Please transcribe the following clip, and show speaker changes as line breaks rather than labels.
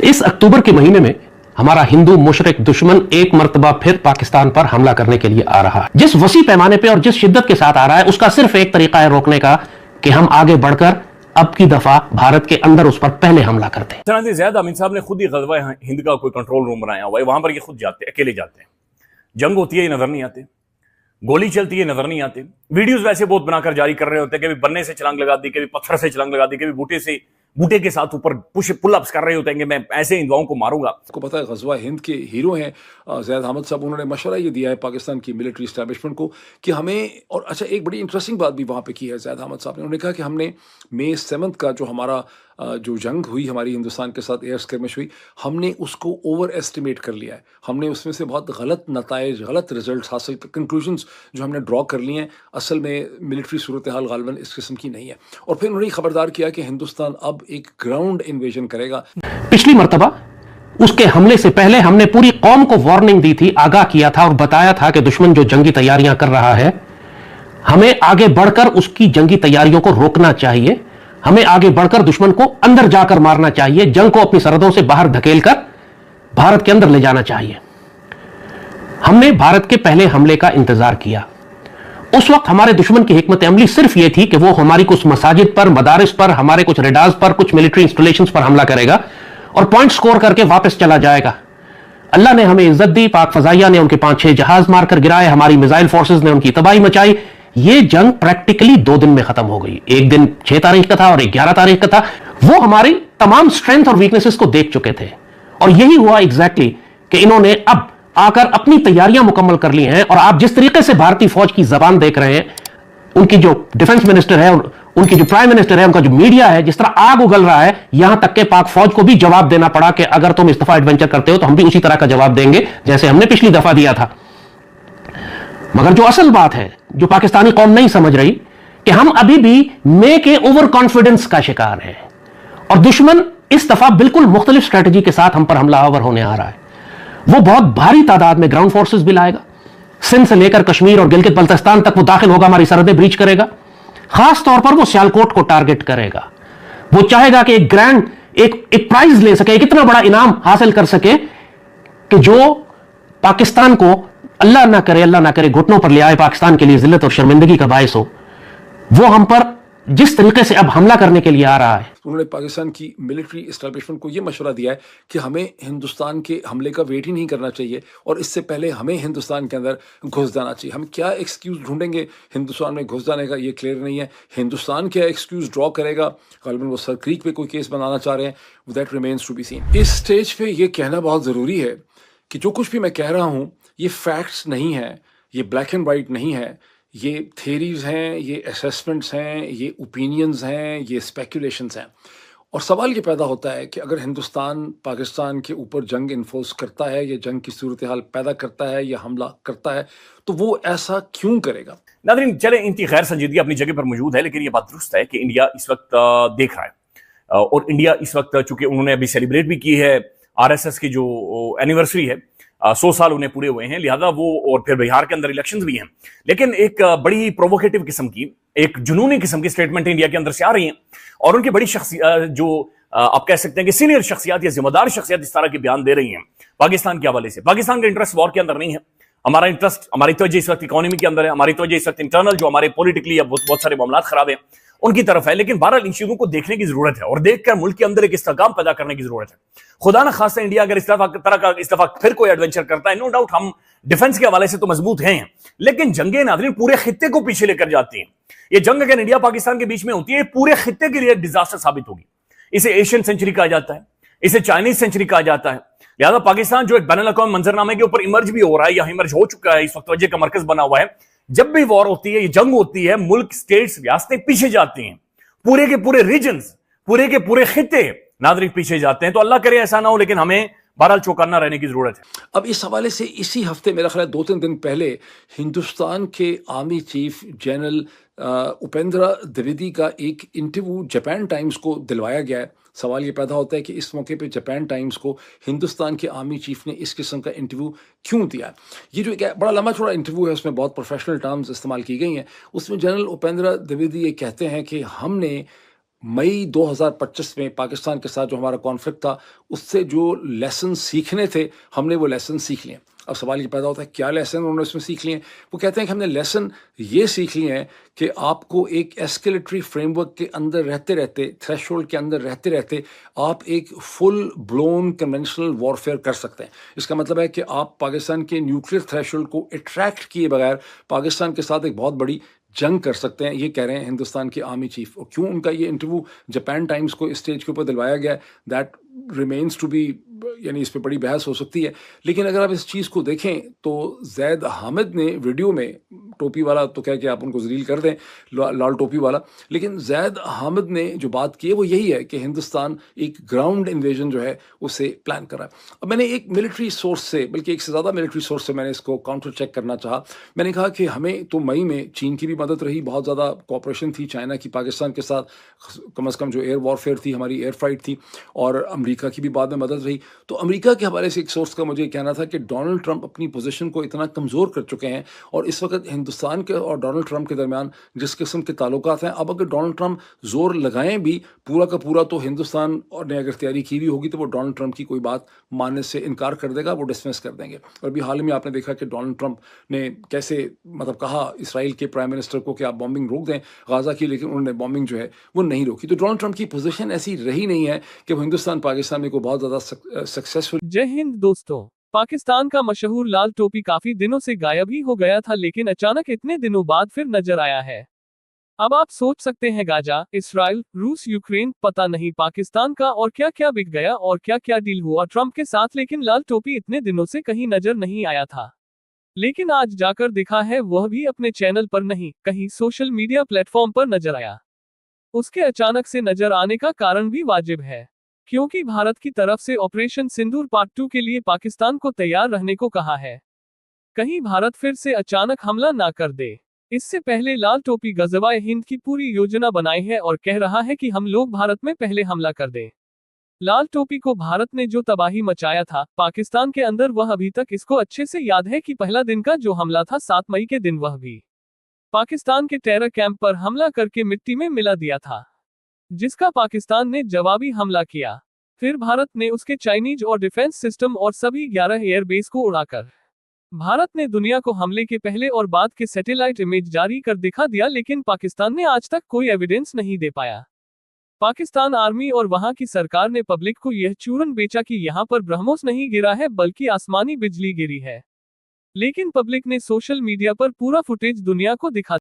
इस अक्टूबर के महीने में हमारा हिंदू मुशरिक दुश्मन एक मर्तबा फिर पाकिस्तान पर हमला करने के लिए आ रहा है। जिस वसी पैमाने पे और जिस शिद्दत के साथ आ रहा है, उसका सिर्फ एक तरीका है रोकने का कि हम आगे बढ़कर अब की दफा भारत के अंदर उस पर पहले हमला करते हैं।
ज़ैद अमीन साहब ने खुद ही ग़ज़वा हिंद का कोई कंट्रोल रूम बनाया हुआ है, वहां पर ये खुद जाते हैं, अकेले जाते हैं। जंग होती है ये नजर नहीं आते, गोली चलती है नजर नहीं आते। वीडियोस वैसे बहुत बनाकर जारी कर रहे होते हैं, कभी बन्ने से छलांग लगा दी, कभी पत्थर से छलांग लगा दी, कभी बूटे के साथ ऊपर पुल अप्स कर रहे होते हैं कि मैं ऐसे हिंदुओं को मारूंगा।
आपको पता है ग़ज़वा हिंद के हीरो हैं ज़ैद अहमद साहब, उन्होंने मशवरा ये दिया है पाकिस्तान की मिलिट्री इस्टेब्लिशमेंट को कि हमें, और अच्छा एक बड़ी इंटरेस्टिंग बात भी वहाँ पे की है ज़ैद अहमद साहब ने। उन्होंने कहा कि हमने मई 7 का जो हमारा जो जंग हुई हमारी हिंदुस्तान के साथ एयर स्क्रिमिश हुई, हमने उसको ओवर एस्टिमेट कर लिया है। हमने उसमें से बहुत गलत नताइज, गलत रिजल्ट हासिल, कंक्लूजन्स जो हमने ड्रॉ कर लिए हैं, असल में मिलिट्री सूरत हाल गालिबन इस किस्म की नहीं है। और फिर उन्होंने खबरदार किया कि हिंदुस्तान अब एक ग्राउंड इन्वेजन करेगा।
पिछली मर्तबा उसके हमले से पहले हमने पूरी कौम को वार्निंग दी थी, आगाह किया था और बताया था कि दुश्मन जो जंगी तैयारियां कर रहा है, हमें आगे बढ़कर उसकी जंगी तैयारियों को रोकना चाहिए। हमें आगे बढ़कर दुश्मन को अंदर जाकर मारना चाहिए, जंग को अपनी सरहदों से बाहर धकेलकर भारत के अंदर ले जाना चाहिए। हमने भारत के पहले हमले का इंतजार किया। उस वक्त हमारे दुश्मन की हिकमत अमली सिर्फ यह थी कि वो हमारी कुछ मसाजिद पर, मदारिस पर, हमारे कुछ रेडार्स पर, कुछ मिलिट्री इंस्टॉलेशंस पर हमला करेगा और पॉइंट स्कोर करके वापस चला जाएगा। अल्लाह ने हमें इज्जत दी, पाक फजाइया ने उनके 5-6 जहाज मारकर गिराए, हमारी मिसाइल फोर्सेस ने उनकी तबाही मचाई। ये जंग प्रैक्टिकली 2 दिन में खत्म हो गई। एक दिन 6 तारीख का था और एक 11 तारीख का था। वो हमारी तमाम स्ट्रेंथ और वीकनेसेस को देख चुके थे और यही हुआ एग्जैक्टली कि इन्होंने अब आकर अपनी तैयारियां मुकम्मल कर ली हैं। और आप जिस तरीके से भारतीय फौज की जबान देख रहे हैं, उनकी जो डिफेंस मिनिस्टर है, उनकी जो प्राइम मिनिस्टर है, उनका जो मीडिया है, जिस तरह आग उगल रहा है, यहां तक के पाक फौज को भी जवाब देना पड़ा कि अगर तुम इस दफा एडवेंचर करते हो तो हम भी उसी तरह का जवाब देंगे जैसे हमने पिछली दफा दिया था। मगर जो असल बात है, जो पाकिस्तानी कौम नहीं समझ रही, कि हम अभी भी मे के ओवर कॉन्फिडेंस का शिकार हैं और दुश्मन इस दफा बिल्कुल मुख्तलिफ स्ट्रेटजी के साथ हम पर हमलावर होने आ रहा है। वो बहुत भारी तादाद में ग्राउंड फोर्सेस भी लाएगा, सिंध से लेकर कश्मीर और गिलगित बल्तिस्तान तक वो दाखिल होगा, हमारी सरहदें ब्रीच करेगा। खास तौर पर वो सियालकोट को टारगेट करेगा। वो चाहेगा कि एक प्राइज ले सके, एक इतना बड़ा इनाम हासिल कर सके कि जो पाकिस्तान को अल्लाह ना करे घुटनों पर ले आए, पाकिस्तान के लिए जिल्लत और शर्मिंदगी का बायस हो। वो हम पर जिस तरीके से अब हमला करने के लिए आ रहा है।
उन्होंने पाकिस्तान की मिलिट्री इस्टेब्लिशमेंट को यह मशवरा दिया है कि हमें हिंदुस्तान के हमले का वेट ही नहीं करना चाहिए और इससे पहले हमें हिंदुस्तान के अंदर घुस जाना चाहिए। हम क्या एक्सक्यूज़ ढूंढेंगे हिंदुस्तान में घुस जाने का, ये क्लियर नहीं है। हिंदुस्तान क्या एक्सक्यूज़ ड्रॉ करेगा, गालिबन वो सर क्रीक पे कोई केस बनाना चाह रहे हैं, that remains to be seen. इस स्टेज पे ये कहना बहुत ज़रूरी है कि जो कुछ भी मैं कह रहा हूँ ये फैक्ट्स नहीं है, ये ब्लैक एंड वाइट नहीं है, ये थेरीज हैं, ये असेसमेंट्स हैं, ये ओपिनियंस हैं, ये स्पेकुलेशंस हैं। और सवाल ये पैदा होता है कि अगर हिंदुस्तान पाकिस्तान के ऊपर जंग इन्फोर्स करता है या जंग की सूरत हाल पैदा करता है या हमला करता है तो वो ऐसा क्यों करेगा।
नाज़रीन, चले इनकी गैर संजीदगी अपनी जगह पर मौजूद है, लेकिन ये बात दुरुस्त है कि इंडिया इस वक्त देख रहा है और इंडिया इस वक्त, चूंकि उन्होंने अभी सेलिब्रेट भी की है RSS की जो एनिवर्सरी है, 100 साल उन्हें पूरे हुए हैं, लिहाजा वो, और फिर बिहार के अंदर इलेक्शंस भी हैं, लेकिन एक बड़ी प्रोवोकेटिव किस्म की, एक जुनूनी किस्म की स्टेटमेंट इंडिया के अंदर से आ रही हैं और उनकी बड़ी जो आप कह सकते हैं कि सीनियर शख्सियत या जिम्मेदार शख्सियत इस तरह के बयान दे रही हैं पाकिस्तान के हवाले से। पाकिस्तान का इंटरेस्ट वॉर के अंदर नहीं है, हमारा इंटरेस्ट, हमारी तवज्जो इस वक्त इकोनॉमी के अंदर है, हमारी तवज्जो इस वक्त इंटरनल जो हमारे पॉलिटिकली या बहुत सारे मामला खराब हैं उनकी तरफ है। लेकिन बहरहाल इन चीजों को देखने की जरूरत है और देखकर मुल्क के अंदर एक इस्तेहकाम पैदा करने की जरूरत है। खुदा ना खासा इंडिया अगर इस दफा फिर कोई एडवेंचर करता है, नो डाउट हम डिफेंस के हवाले से तो मजबूत हैं, लेकिन जंगे नाज़रीन पूरे खित्ते को पीछे लेकर जाती हैं। ये जंग अगर इंडिया पाकिस्तान के बीच में होती है, पूरे खित्ते के लिए डिजास्टर साबित होगी। इसे एशियन सेंचुरी कहा जाता है, इसे चाइनीज सेंचुरी कहा जाता है। लिहाजा पाकिस्तान जो एक बैनुल-अक़वामी मंजरनामे के ऊपर इमर्ज भी हो रहा है या इमर्ज हो चुका है, इस वक्त तवज्जो का मरकज बना हुआ है। जब भी वॉर होती है, ये जंग होती है, मुल्क, स्टेट्स, रियासतें पीछे जाती हैं, पूरे के पूरे रीजन्स, पूरे के पूरे खित्ते नाज़रीन पीछे जाते हैं। तो अल्लाह करे ऐसा ना हो, लेकिन हमें बहरहाल चौकन्ना रहने की जरूरत है।
अब इस हवाले से इसी हफ्ते मेरा ख्याल 2-3 दिन पहले हिंदुस्तान के army chief general Upendra Dwivedi का एक इंटरव्यू जापान टाइम्स को दिलवाया गया है। सवाल ये पैदा होता है कि इस मौके पे जापान टाइम्स को हिंदुस्तान के आर्मी चीफ ने इस किस्म का इंटरव्यू क्यों दिया। ये जो एक बड़ा लंबा चौड़ा इंटरव्यू है, उसमें बहुत प्रोफेशनल टर्म्स इस्तेमाल की गई हैं। उसमें जनरल उपेंद्र द्विवेदी ये कहते हैं कि हमने मई 2025 में पाकिस्तान के साथ जो हमारा कॉन्फ्लिक्ट था, उससे जो लेसन सीखने थे, हमने वो लेसन सीख लिए। अब सवाल ये पैदा होता है, क्या लेसन उन्होंने इसमें सीख लिए? वो कहते हैं कि हमने लेसन ये सीख लिए हैं कि आपको एक एस्केलेटरी फ्रेमवर्क के अंदर रहते-रहते, थ्रेशोल्ड के अंदर रहते-रहते, आप एक फुल ब्लोन कन्वेंशनल वॉरफेयर कर सकते हैं। इसका मतलब है कि आप पाकिस्तान के न्यूक्लियर थ्रेशोल्ड को अट्रैक्ट किए बगैर पाकिस्तान के साथ एक बहुत बड़ी जंग कर सकते हैं। ये कह रहे हैं हिंदुस्तान के आर्मी चीफ। और क्यों उनका ये इंटरव्यू जापान टाइम्स को इस स्टेज के ऊपर दिलवाया गया, दैट रिमेन्स टू बी, यानी इस पे बड़ी बहस हो सकती है। लेकिन अगर आप इस चीज़ को देखें तो जैद हामिद ने वीडियो में, टोपी वाला तो कह के आप उनको जलील कर दें, लाल टोपी वाला, लेकिन जैद हामिद ने जो बात की है वो यही है कि हिंदुस्तान एक ग्राउंड इन्वेजन जो है उसे प्लान कर रहा है। अब मैंने एक मिलिट्री सोर्स से, बल्कि एक से ज़्यादा मिलिट्री सोर्स से मैंने इसको काउंटर चेक करना चाहा। मैंने कहा कि हमें तो मई में चीन की भी मदद रही, बहुत ज़्यादा कोऑपरेशन थी चाइना की पाकिस्तान के साथ, कम अज़ कम जो एयर वॉरफेयर थी, हमारी एयर फाइट थी, और अमेरिका की भी बाद में मदद रही। तो अमेरिका के हवाले से एक सोर्स का मुझे कहना था कि डोनाल्ड ट्रंप अपनी पोजीशन को इतना कमज़ोर कर चुके हैं, और इस वक्त हिंदुस्तान के और डोनाल्ड ट्रंप के दरमियान जिस किस्म के ताल्लुकात हैं, अब अगर डोनाल्ड ट्रंप जोर लगाएं भी पूरा का पूरा, तो हिंदुस्तान और ने अगर तैयारी की भी होगी तो वो डोनाल्ड ट्रंप की कोई बात मानने से इनकार कर देगा, वो डिसमिस कर देंगे। और अभी हाल ही में आपने देखा कि डोनाल्ड ट्रंप ने कैसे मतलब कहा इसराइल के प्राइम मिनिस्टर को कि आप बॉम्बिंग रोक दें गाजा की, लेकिन उन्होंने बॉम्बिंग जो है वो नहीं रोकी। तो डोनाल्ड ट्रंप की पोजीशन ऐसी रही नहीं है कि वो हिंदुस्तान पाकिस्तान में को बहुत ज़्यादा सक्सेसफुल।
जय हिंद दोस्तों। पाकिस्तान का मशहूर लाल टोपी काफी दिनों से गायब ही हो गया था, लेकिन अचानक इतने दिनों बाद फिर नजर आया है। अब आप सोच सकते हैं गाजा, इसराइल, रूस, यूक्रेन, पता नहीं पाकिस्तान का और क्या क्या बिक गया और क्या क्या डील हुआ ट्रंप के साथ, लेकिन लाल टोपी इतने दिनों से कहीं नजर नहीं आया था। लेकिन आज जाकर दिखा है, वह भी अपने चैनल पर नहीं, कहीं सोशल मीडिया प्लेटफॉर्म पर नजर आया। उसके अचानक से नजर आने का कारण भी वाजिब है, क्योंकि भारत की तरफ से ऑपरेशन सिंदूर पार्ट 2 के लिए पाकिस्तान को तैयार रहने को कहा है। कहीं भारत फिर से अचानक हमला ना कर दे। इससे पहले लाल टोपी गज़वाए हिंद की पूरी योजना बनाई है और कह रहा है कि हम लोग भारत में पहले हमला कर दें। लाल टोपी को भारत ने जो तबाही मचाया था पाकिस्तान के अंदर, वह अभी तक इसको अच्छे से याद है कि पहला दिन का जो हमला था 7 मई के दिन, वह भी पाकिस्तान के टेरर कैंप पर हमला करके मिट्टी में मिला दिया था, जिसका पाकिस्तान ने जवाबी हमला किया। फिर भारत ने उसके चाइनीज और डिफेंस सिस्टम और सभी 11 एयरबेस को उड़ाकर भारत ने दुनिया को हमले के पहले और बाद के सैटेलाइट इमेज जारी कर दिखा दिया, लेकिन पाकिस्तान ने आज तक कोई एविडेंस नहीं दे पाया। पाकिस्तान आर्मी और वहां की सरकार ने पब्लिक को यह चूरन बेचा कि यहां पर ब्रह्मोस नहीं गिरा है बल्कि आसमानी बिजली गिरी है, लेकिन पब्लिक ने सोशल मीडिया पर पूरा फुटेज दुनिया को दिखा